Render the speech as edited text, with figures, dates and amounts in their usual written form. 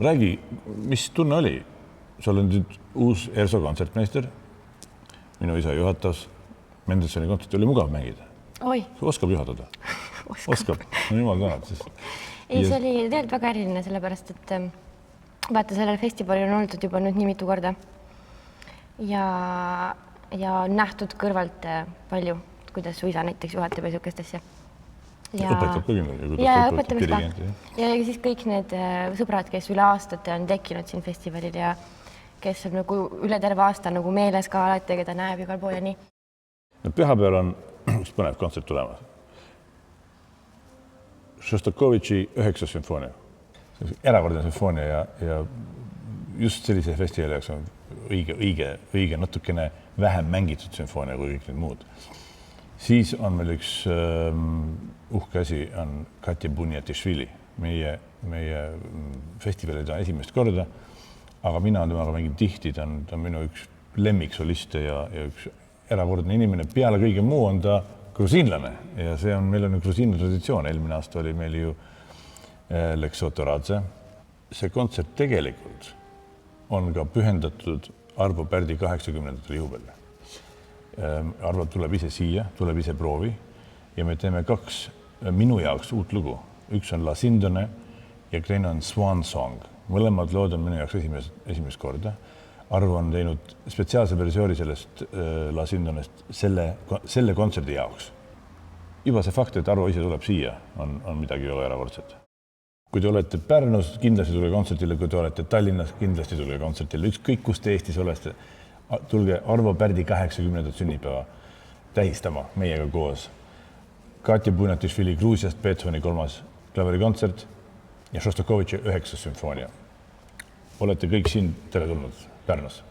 Räägi, mis tunne oli? Sa oled nüüd uus ERSO kontsertmeister. Minu isa juhatas. Mendelsoni kontsert oli mugav mängida. Oi. Oskab juhatada? Oskab. No jumal tänab siis. Ei, see oli tegelikult väga eriline, sellepärast, et vaata, sellel festivalil on olnud juba nüüd nii mitu korda. Ja nähtud kõrvalt palju, kuidas su isa näiteks juhatab ja sihukest asja. Õpetab ka kindlasti. Ja õpetame seda. Ja siis kõik need sõbrad, kes üle aastate on tekkinud siin festivalil ja kes on nagu üle terve aasta nagu meeles ka alati, keda näeb igal pool ja nii. No, pühapäeval on üks põnev kontsert tulemas. Šostakovitši 9. sümfoonia. Erakordne sümfoonia ja just sellise festivali jaoks on õige natukene vähem mängitud sümfoonia kui kõik need muud. Siis on meil üks uhke asi on Katja Bunjatišvili. Meie festivalid on esimest korda, aga mina on temaga mängin tihti, ta on minu üks lemmiksoliste ja üks erakordne inimene. Peale kõige muu on ta grusiinlane ja meil on grusiinne traditsioon. Eelmine aasta oli meil ju Leksotoradze. See kontsert tegelikult on ka pühendatud Arvo Pärdi 80. juubelile. Arvo tuleb ise siia, tuleb ise proovi ja me teeme kaks minu jaoks uut lugu. Üks on La Sindone ja teine on Swan Song. Mõlemad lood on minu jaoks esimest korda. Arvo on teinud spetsiaalse versiooni sellest La Sindonest selle kontserdi jaoks. Juba see fakt, et Arvo ise tuleb siia, on midagi väga erakordset. Kui te olete Pärnus, kindlasti tule kontsertile, kui te olete Tallinnas, kindlasti tule kontsertile. Ükskõik, kus te Eestis olete, tulge Arvo Pärdi 80. sünnipäeva tähistama meiega koos. Katja Bunjatišvili Gruusiast Beethoveni 3. klaverikontsert ja Šostakovitši 9. sümfoonia. Olete kõik siin tere tulnud Pärnus.